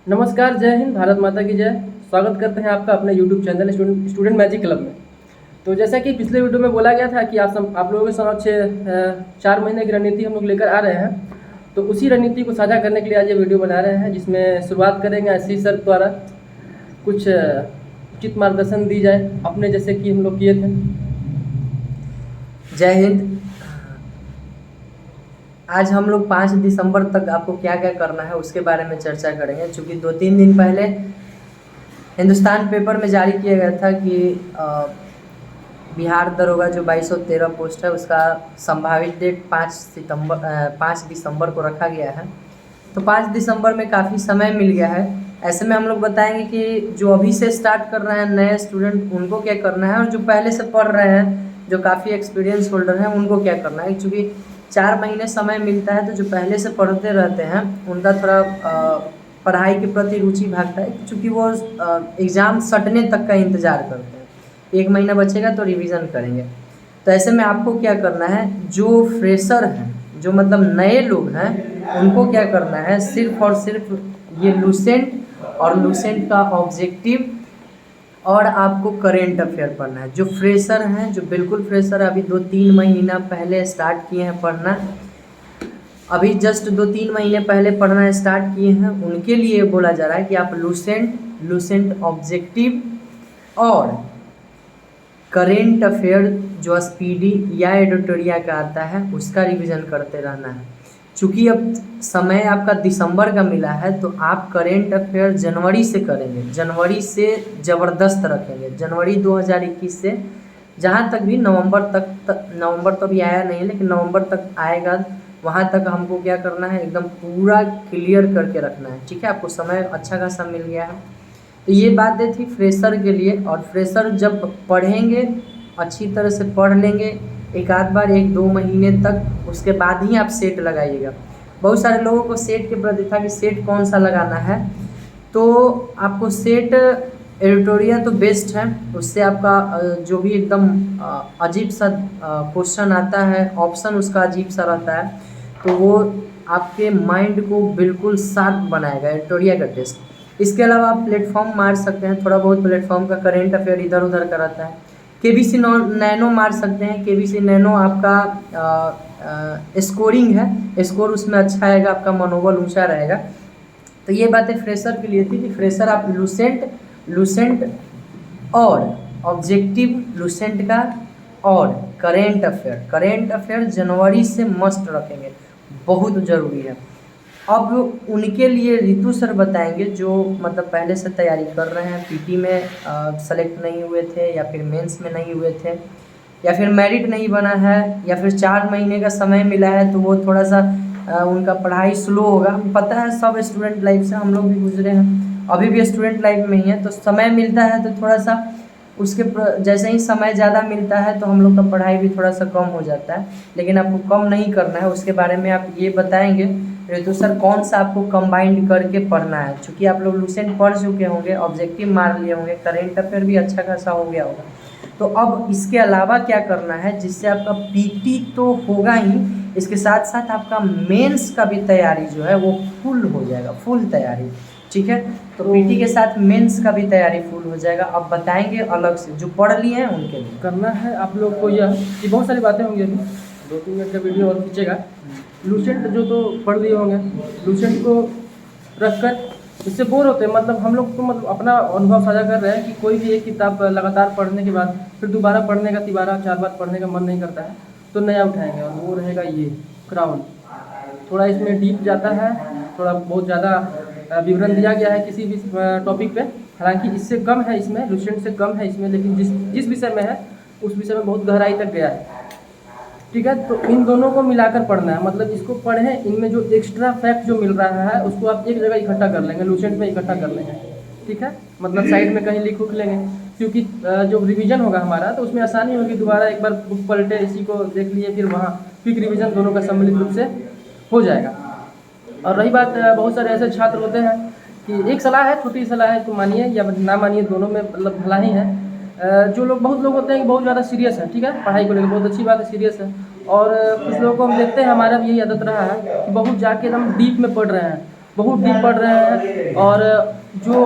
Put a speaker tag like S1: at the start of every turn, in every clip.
S1: नमस्कार, जय हिंद, भारत माता की जय। स्वागत करते हैं आपका अपने YouTube channel student magic club में। तो जैसा कि पिछले वीडियो में बोला गया था कि आप लोगों के समक्ष 4 महीने की रणनीति हम लोग लेकर आ रहे हैं। तो उसी रणनीति को साझा करने के लिए आज ये वीडियो बना रहे हैं, जिसमें शुरुआत करेंगे आशीष सर द्वारा कुछ उचित मार्गदर्शन दी जाए अपने जैसे कि हम लोग किए थे।
S2: जय हिंद। आज हम लोग 5 दिसंबर तक आपको क्या क्या करना है उसके बारे में चर्चा करेंगे। चूँकि 2-3 दिन पहले हिंदुस्तान पेपर में जारी किया गया था कि बिहार दरोगा जो 2213 पोस्ट है उसका संभावित डेट 5 दिसंबर को रखा गया है। तो 5 दिसंबर में काफ़ी समय मिल गया है। ऐसे में हम लोग बताएंगे कि जो अभी से स्टार्ट कर रहे हैं नए स्टूडेंट उनको क्या करना है, और जो पहले से पढ़ रहे हैं जो काफ़ी एक्सपीरियंस होल्डर हैं उनको क्या करना है। चूँकि 4 महीने समय मिलता है तो जो पहले से पढ़ते रहते हैं उनका थोड़ा पढ़ाई के प्रति रुचि भागता है, क्योंकि वो एग्ज़ाम सटने तक का इंतज़ार करते हैं। 1 महीना बचेगा तो रिवीजन करेंगे। तो ऐसे में आपको क्या करना है, जो फ्रेशर हैं, जो मतलब नए लोग हैं, उनको क्या करना है, सिर्फ और सिर्फ ये लूसेंट और लूसेंट का ऑब्जेक्टिव और आपको करेंट अफेयर पढ़ना है। जो फ्रेशर हैं, जो बिल्कुल फ्रेशर अभी 2-3 महीना पहले स्टार्ट किए हैं पढ़ना, अभी जस्ट 2-3 महीने पहले पढ़ना स्टार्ट किए हैं, उनके लिए बोला जा रहा है कि आप लूसेंट ऑब्जेक्टिव और करेंट अफेयर जो स्पीडी या एडिटोरिया का आता है उसका रिवीजन करते रहना है। चूँकि अब समय आपका दिसंबर का मिला है तो आप करेंट अफेयर जनवरी से करेंगे, जनवरी से ज़बरदस्त रखेंगे। जनवरी 2021 से जहाँ तक भी नवंबर तो अभी आया नहीं है, लेकिन नवंबर तक आएगा, वहाँ तक हमको क्या करना है, एकदम पूरा क्लियर करके रखना है। ठीक है, आपको समय अच्छा खासा मिल गया है। तो ये बातें थी फ्रेशर के लिए। और फ्रेशर जब पढ़ेंगे, अच्छी तरह से पढ़ लेंगे एक आध बार 1-2 महीने तक, उसके बाद ही आप सेट लगाइएगा। बहुत सारे लोगों को सेट के प्रति था कि सेट कौन सा लगाना है, तो आपको सेट एडिटोरिया तो बेस्ट है। उससे आपका जो भी एकदम अजीब सा क्वेश्चन आता है, ऑप्शन उसका अजीब सा रहता है, तो वो आपके माइंड को बिल्कुल शार्प बनाएगा एडिटोरिया का टेस्ट। इसके अलावा आप प्लेटफॉर्म मार सकते हैं, थोड़ा बहुत प्लेटफॉर्म का करेंट अफेयर इधर उधर का रहता है। केबीसी नैनो मार सकते हैं। केबीसी नैनो आपका स्कोरिंग है, स्कोर उसमें अच्छा आएगा, आपका मनोबल ऊंचा रहेगा। तो ये बातें फ्रेशर के लिए थी कि फ्रेशर आप लूसेंट और ऑब्जेक्टिव लूसेंट का और करेंट अफेयर जनवरी से मस्ट रखेंगे, बहुत ज़रूरी है। अब उनके लिए रितु सर बताएंगे जो मतलब पहले से तैयारी कर रहे हैं, पीटी में सेलेक्ट नहीं हुए थे, या फिर मेंस में नहीं हुए थे, या फिर मेरिट नहीं बना है, या फिर 4 महीने का समय मिला है तो वो थोड़ा सा उनका पढ़ाई स्लो होगा। पता है, सब स्टूडेंट लाइफ से हम लोग भी गुजरे हैं, अभी भी स्टूडेंट लाइफ में ही है। तो समय मिलता है तो थोड़ा सा उसके जैसे ही समय ज़्यादा मिलता है तो हम लोग का पढ़ाई भी थोड़ा सा कम हो जाता है, लेकिन आपको कम नहीं करना है। उसके बारे में आप ये बताएंगे तो सर कौन सा आपको कंबाइंड करके पढ़ना है। चूँकि आप लोग लूसेंट पढ़ चुके होंगे, ऑब्जेक्टिव मार लिए होंगे, करेंट अफेयर भी अच्छा खासा हो गया होगा, तो अब इसके अलावा क्या करना है जिससे आपका पीटी तो होगा ही, इसके साथ साथ आपका मेंस का भी तैयारी जो है वो फुल हो जाएगा, फुल तैयारी। ठीक है, तो पीटी के साथ मेंस का भी तैयारी फुल हो जाएगा। अब बताएंगे अलग से जो पढ़ लिए हैं उनके लिए
S1: करना है आप लोग को यह कि बहुत सारी बातें होंगी, अभी 2-3 मिनट का वीडियो और खींचेगा। लूसेंट जो तो पढ़ लिए होंगे, लूसेंट को रखकर इससे बोर होते हैं, मतलब हम लोग तो मतलब अपना अनुभव साझा कर रहे हैं कि कोई भी एक किताब लगातार पढ़ने के बाद फिर दोबारा पढ़ने का 3-4 बार पढ़ने का मन नहीं करता है, तो नया उठाएंगे और वो रहेगा ये क्राउन। थोड़ा इसमें डीप जाता है, थोड़ा बहुत ज़्यादा विवरण दिया गया है किसी भी टॉपिक पे, हालांकि इससे कम है, इसमें लूसेंट से कम है इसमें, लेकिन जिस विषय में है उस विषय में बहुत गहराई तक गया है। ठीक है, तो इन दोनों को मिलाकर पढ़ना है, मतलब इसको पढ़ें, इनमें जो एक्स्ट्रा फैक्ट जो मिल रहा है उसको आप एक जगह इकट्ठा कर लेंगे, लूसेंट में इकट्ठा कर लेंगे। ठीक है, मतलब साइड में कहीं लिख लेंगे, क्योंकि जो रिवीजन होगा हमारा तो उसमें आसानी होगी, दोबारा एक बार बुक पलटे, इसी को देख लिए, फिर वहाँ क्विक रिवीजन दोनों का सम्मिलित रूप से हो जाएगा। और रही बात, बहुत सारे ऐसे छात्र होते हैं कि एक सलाह है, छोटी सलाह है, तो मानिए या ना मानिए, दोनों में मतलब भला ही है। जो लोग, बहुत लोग होते हैं कि बहुत ज़्यादा सीरियस है, ठीक है, पढ़ाई को लेकर बहुत अच्छी बात है, सीरियस है। और कुछ लोगों को हम देखते हैं, हमारा भी यही आदत रहा है कि बहुत जाके एकदम डीप में पढ़ रहे हैं, बहुत डीप पढ़ रहे हैं। और जो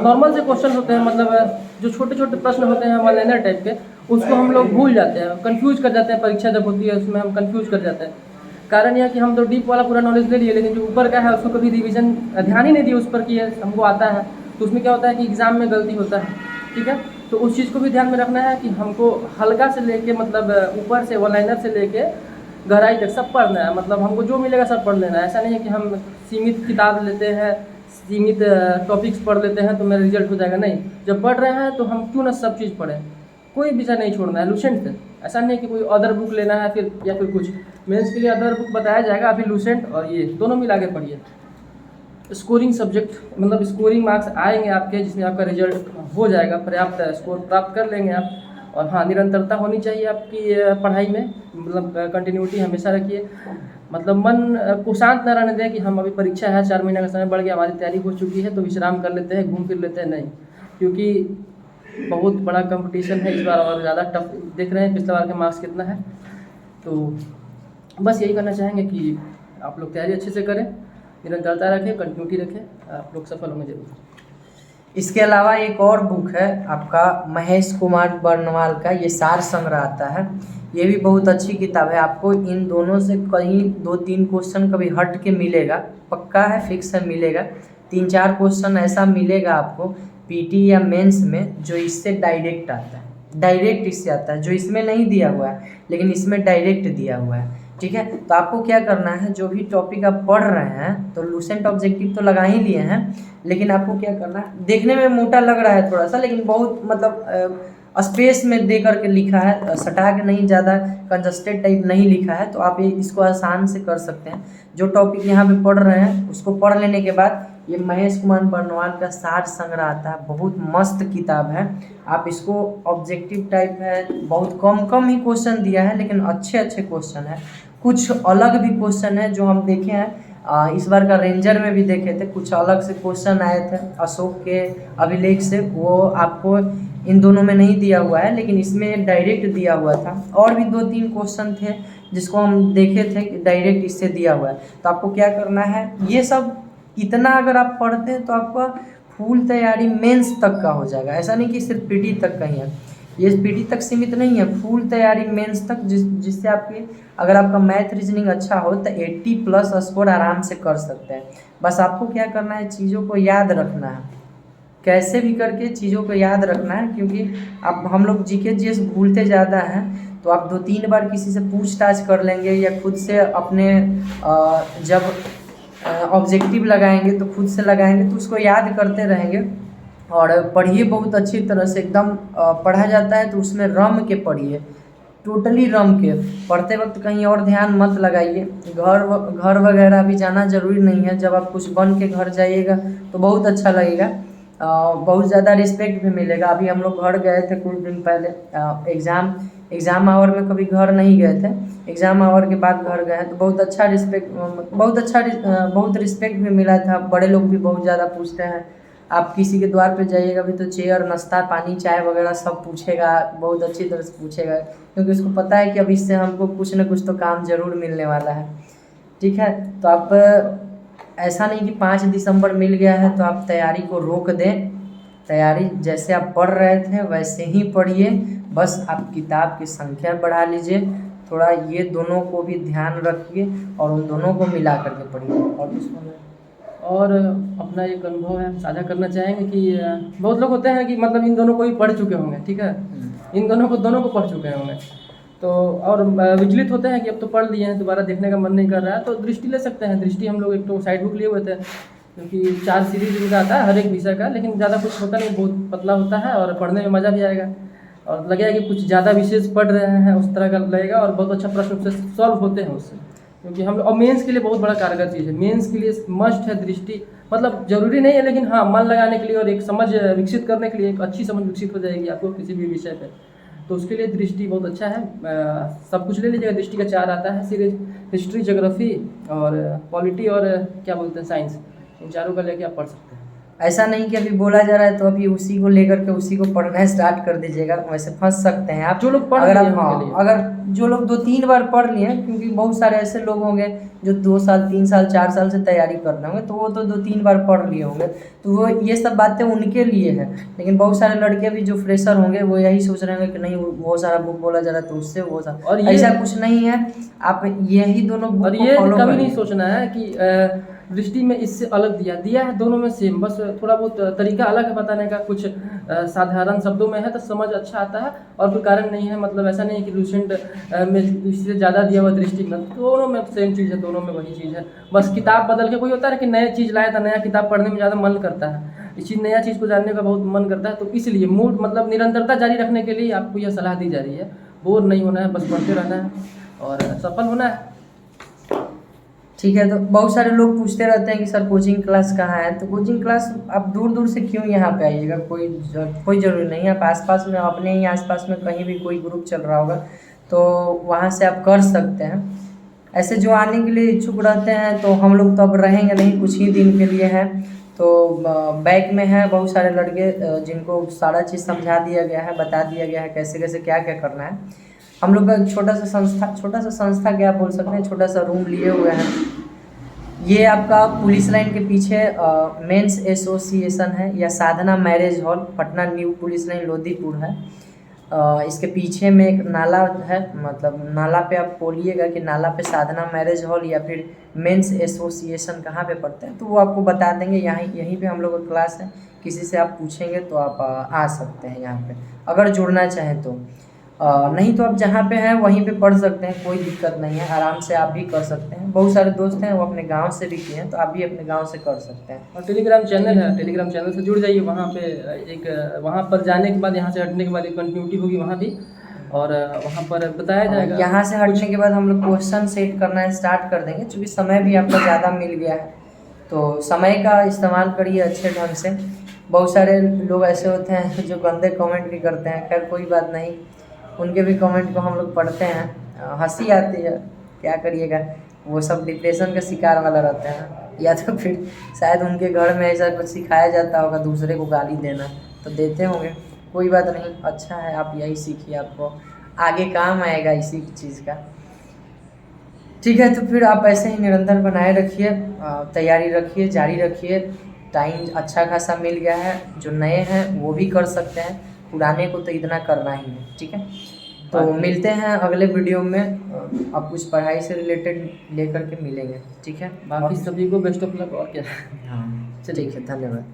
S1: नॉर्मल से क्वेश्चन होते हैं, मतलब जो छोटे छोटे प्रश्न होते हैं वन लाइनर टाइप के, उसको हम लोग भूल जाते हैं, कंफ्यूज कर जाते हैं। परीक्षा जब होती है उसमें हम कंफ्यूज कर जाते हैं। कारण यह कि हम तो डीप वाला पूरा नॉलेज ले लिए, लेकिन जो ऊपर का है उसको कभी रिवीजन ध्यान ही नहीं दिया उस पर कि हमको आता है। तो उसमें क्या होता है कि एग्ज़ाम में गलती होता है, ठीक है। तो उस चीज़ को भी ध्यान में रखना है कि हमको हल्का से लेके, मतलब ऊपर से वन लाइनर से लेके गहराई तक सब पढ़ना है। मतलब हमको जो मिलेगा सब पढ़ लेना है। ऐसा नहीं है कि हम सीमित किताब लेते हैं, सीमित टॉपिक्स पढ़ लेते हैं तो मेरा रिजल्ट हो जाएगा। नहीं, जब पढ़ रहे हैं तो हम क्यों ना सब चीज़ पढ़ें, कोई विषय नहीं छोड़ना है लूसेंट से। ऐसा नहीं है कि कोई अदर बुक लेना है फिर, या फिर कुछ मेंस के लिए अदर बुक बताया जाएगा, अभी लूसेंट और ये दोनों मिला के पढ़िए। स्कोरिंग सब्जेक्ट, मतलब स्कोरिंग मार्क्स आएंगे आपके, जिसमें आपका रिजल्ट हो जाएगा, पर्याप्त स्कोर प्राप्त कर लेंगे आप। और हाँ, निरंतरता होनी चाहिए आपकी पढ़ाई में, मतलब कंटिन्यूटी हमेशा रखिए। मतलब मन को शांत न रहने दें कि हम अभी परीक्षा है, 4 महीने का समय बढ़ गया, हमारी तैयारी हो चुकी है तो विश्राम कर लेते हैं, घूम फिर लेते हैं। नहीं, क्योंकि बहुत बड़ा कंपटीशन है इस बार और ज़्यादा टफ देख रहे हैं। पिछले बार के मार्क्स कितना है, तो बस यही करना चाहेंगे कि आप लोग तैयारी अच्छे से करें, निरंतरता रखें, कंटिन्यूटी रखें, आप लोग सफल होंगे जरूर।
S2: इसके अलावा एक और बुक है आपका महेश कुमार बर्नवाल का, ये सार संग्रह आता है। ये भी बहुत अच्छी किताब है। आपको इन दोनों से कहीं 2-3 क्वेश्चन कभी हट के मिलेगा, पक्का है, फिक्स है, मिलेगा। 3-4 क्वेश्चन ऐसा मिलेगा आपको पीटी या मेंस में जो इससे डायरेक्ट आता है, डायरेक्ट इससे आता है, जो इसमें नहीं दिया हुआ है लेकिन इसमें डायरेक्ट दिया हुआ है, ठीक है। तो आपको क्या करना है, जो भी टॉपिक आप पढ़ रहे हैं, तो लूसेंट ऑब्जेक्टिव तो लगा ही लिए हैं, लेकिन आपको क्या करना है, देखने में मोटा लग रहा है थोड़ा सा, लेकिन बहुत मतलब स्पेस में दे करके लिखा है, सटा के नहीं, ज़्यादा कंजस्टेड टाइप नहीं लिखा है, तो आप ये इसको आसान से कर सकते हैं। जो टॉपिक यहाँ पे पढ़ रहे हैं उसको पढ़ लेने के बाद ये महेश कुमार बर्नवाल का सार संग्रह आता है, बहुत मस्त किताब है। आप इसको, ऑब्जेक्टिव टाइप है, बहुत कम ही क्वेश्चन दिया है लेकिन अच्छे अच्छे क्वेश्चन है। कुछ अलग भी क्वेश्चन है जो हम देखे हैं, इस बार का रेंजर में भी देखे थे, कुछ अलग से क्वेश्चन आए थे अशोक के अभिलेख से, वो आपको इन दोनों में नहीं दिया हुआ है लेकिन इसमें डायरेक्ट दिया हुआ था। और भी 2-3 क्वेश्चन थे जिसको हम देखे थे कि डायरेक्ट इससे दिया हुआ है। तो आपको क्या करना है, ये सब इतना अगर आप पढ़ते हैं तो आपका फुल तैयारी मेंस तक का हो जाएगा। ऐसा नहीं कि सिर्फ पीटी तक का ही है, ये पीटी तक सीमित नहीं है, फुल तैयारी मेंस तक, जिससे आपकी, अगर आपका मैथ रीजनिंग अच्छा हो तो 80+ स्कोर आराम से कर सकते हैं। बस आपको क्या करना है, चीज़ों को याद रखना है, कैसे भी करके चीज़ों को याद रखना है, क्योंकि आप, हम लोग जीके जीएस भूलते ज़्यादा हैं। तो आप 2-3 बार किसी से पूछताछ कर लेंगे या खुद से अपने जब ऑब्जेक्टिव लगाएंगे तो खुद से लगाएंगे तो उसको याद करते रहेंगे। और पढ़िए बहुत अच्छी तरह से, एकदम पढ़ा जाता है तो उसमें रम के पढ़िए, टोटली रम के। पढ़ते वक्त कहीं और ध्यान मत लगाइए। घर वगैरह भी जाना ज़रूरी नहीं है, जब आप कुछ बन के घर जाइएगा तो बहुत अच्छा लगेगा, बहुत ज़्यादा रिस्पेक्ट भी मिलेगा। अभी हम लोग घर गए थे कुछ दिन पहले, एग्ज़ाम आवर में कभी घर नहीं गए थे, एग्ज़ाम आवर के बाद घर गए तो बहुत अच्छा रिस्पेक्ट भी मिला था। बड़े लोग भी बहुत ज़्यादा पूछते हैं, आप किसी के द्वार पे जाइएगा भी तो चेयर, नाश्ता पानी, चाय वगैरह सब पूछेगा, बहुत अच्छी तरह से पूछेगा, क्योंकि उसको पता है कि अब इससे हमको कुछ न कुछ तो काम ज़रूर मिलने वाला है, ठीक है। तो आप, ऐसा नहीं कि 5 दिसंबर मिल गया है तो आप तैयारी को रोक दें। तैयारी जैसे आप पढ़ रहे थे वैसे ही पढ़िए, बस आप किताब की संख्या बढ़ा लीजिए, थोड़ा ये दोनों को भी ध्यान रखिए और उन दोनों को मिला करके पढ़िए। और कुछ
S1: और अपना एक अनुभव है साझा करना चाहेंगे कि बहुत लोग होते हैं कि मतलब इन दोनों को ही पढ़ चुके होंगे, ठीक है, इन दोनों को पढ़ चुके होंगे, तो और विचलित होते हैं कि अब तो पढ़ लिए हैं, दोबारा देखने का मन नहीं कर रहा है, तो दृष्टि ले सकते हैं। दृष्टि हम लोग एक तो साइड बुक लिए हुए थे, क्योंकि 4 सीरीज इनका आता है हर एक विषय का, लेकिन ज़्यादा कुछ होता नहीं, बहुत पतला होता है और पढ़ने में मज़ा भी आएगा और लगेगा कि कुछ ज़्यादा विशेष पढ़ रहे हैं उस तरह का लगेगा, और बहुत अच्छा प्रश्न उससे सॉल्व होते हैं उससे, क्योंकि हम लोग, और मेंस के लिए बहुत बड़ा कारगर चीज़ है, मेंस के लिए मस्ट है दृष्टि। मतलब ज़रूरी नहीं है, लेकिन हाँ, मन लगाने के लिए और एक समझ विकसित करने के लिए, एक अच्छी समझ विकसित हो जाएगी आपको किसी भी विषय पे, तो उसके लिए दृष्टि बहुत अच्छा है। सब कुछ ले लीजिएगा, दृष्टि का 4 आता है सीरीज, हिस्ट्री, ज्योग्राफी और पॉलिटी और क्या बोलते हैं साइंस, इन चारों का लेके आप पढ़ सकते हैं।
S2: ऐसा नहीं कि अभी बोला जा रहा है तो अभी उसी को लेकर के उसी को पढ़ना स्टार्ट कर दीजिएगा, वैसे फंस सकते हैं आप।
S1: जो लोग पढ़
S2: अगर
S1: लिए
S2: आप
S1: उनके लिए।
S2: अगर जो लोग 2-3 बार पढ़ लिए हैं, क्योंकि बहुत सारे ऐसे लोग होंगे जो 2 साल 3 साल 4 साल से तैयारी कर रहे होंगे, तो वो तो 2-3 बार पढ़ लिए होंगे, तो वो ये सब बातें उनके लिए है। लेकिन बहुत सारे लड़के भी जो फ्रेशर होंगे वो यही सोच रहे होंगे कि नहीं वो सारा बुक बोला जा रहा है तो उससे वो सारा,
S1: और ये
S2: ऐसा कुछ नहीं है। आप यही दोनों बुक
S1: और
S2: को
S1: ये
S2: फॉलो
S1: कभी नहीं
S2: करिए।
S1: सोचना है कि दृष्टि में इससे अलग दिया है, दोनों में सेम, बस थोड़ा बहुत तरीका अलग है बताने का, कुछ साधारण शब्दों में है तो समझ अच्छा आता है, और कोई कारण नहीं है, मतलब ऐसा नहीं है कि लूसेंट में इससे ज़्यादा दिया हुआ दृष्टि में, दोनों में सेम चीज़ है, दोनों में वही चीज़ है, बस किताब बदल के कोई होता है कि नया चीज़ लाया था, नया किताब पढ़ने में ज़्यादा मन करता है, इस चीज़ नया चीज़ को जानने का बहुत मन करता है, तो इसलिए मूड मतलब निरंतरता जारी रखने के लिए आपको यह सलाह दी जा रही है। बोर नहीं होना है, बस पढ़ते रहना है और सफल होना है।
S2: ठीक है, तो बहुत सारे लोग पूछते रहते हैं कि सर कोचिंग क्लास कहाँ है, तो कोचिंग क्लास आप दूर दूर से क्यों यहाँ पे आइएगा, कोई ज़रूरी नहीं है। आप आसपास में अपने ही आसपास में कहीं भी कोई ग्रुप चल रहा होगा तो वहाँ से आप कर सकते हैं। ऐसे जो आने के लिए इच्छुक रहते हैं तो हम लोग तो अब रहेंगे नहीं, कुछ ही दिन के लिए हैं, तो बैक में है बहुत सारे लड़के जिनको सारा चीज़ समझा दिया गया है, बता दिया गया है कैसे कैसे क्या क्या करना है। हम लोग का छोटा सा संस्था क्या बोल सकते हैं, छोटा सा रूम लिए हुए हैं। ये आपका पुलिस लाइन के पीछे मेंस एसोसिएशन है, या Sadhana marriage hall, Patna new police line Lodhipur है। इसके पीछे में एक नाला है, मतलब नाला पे आप बोलिएगा कि नाला पे साधना मैरिज हॉल या फिर मेंस एसोसिएशन कहाँ पे पढ़ते हैं, तो वो आपको बता देंगे। यहीं पे हम लोग का क्लास है, किसी से आप पूछेंगे तो आप आ सकते हैं यहाँ पे, अगर जुड़ना चाहें तो। नहीं तो आप जहाँ पे हैं वहीं पे पढ़ सकते हैं, कोई दिक्कत नहीं है, आराम से आप भी कर सकते हैं। बहुत सारे दोस्त हैं वो अपने गांव से भी किए हैं, तो आप भी अपने गांव से कर सकते हैं।
S1: और टेलीग्राम चैनल है, टेलीग्राम चैनल से जुड़ जाइए, वहाँ पे वहाँ पर जाने के बाद, यहाँ से हटने के बाद एक कंटिन्यूटी होगी वहाँ भी, और वहाँ पर बताया जाएगा।
S2: यहाँ से हटने के बाद हम लोग क्वेश्चन सेट करना स्टार्ट कर देंगे, क्योंकि समय भी आपका ज़्यादा मिल गया है, तो समय का इस्तेमाल करिए अच्छे ढंग से। बहुत सारे लोग ऐसे होते हैं जो गंदे कमेंट भी करते हैं, खैर कोई बात नहीं, उनके भी कमेंट को हम लोग पढ़ते हैं, हंसी आती है, क्या करिएगा, वो सब डिप्रेशन का शिकार वाला रहते हैं, या तो फिर शायद उनके घर में ऐसा कुछ सिखाया जाता होगा दूसरे को गाली देना, तो देते होंगे, कोई बात नहीं, अच्छा है, आप यही सीखिए, आपको आगे काम आएगा इसी चीज़ का। ठीक है, तो फिर आप ऐसे ही निरंतर बनाए रखिए, तैयारी रखिए, जारी रखिए, टाइम अच्छा खासा मिल गया है, जो नए हैं वो भी कर सकते हैं, पुराने को तो इतना करना ही है। ठीक है, तो मिलते हैं अगले वीडियो में, अब कुछ पढ़ाई से रिलेटेड लेकर के मिलेंगे। ठीक है,
S1: बाकी सभी को बेस्ट ऑफ लक, और क्या।
S2: हाँ, ठीक है, धन्यवाद।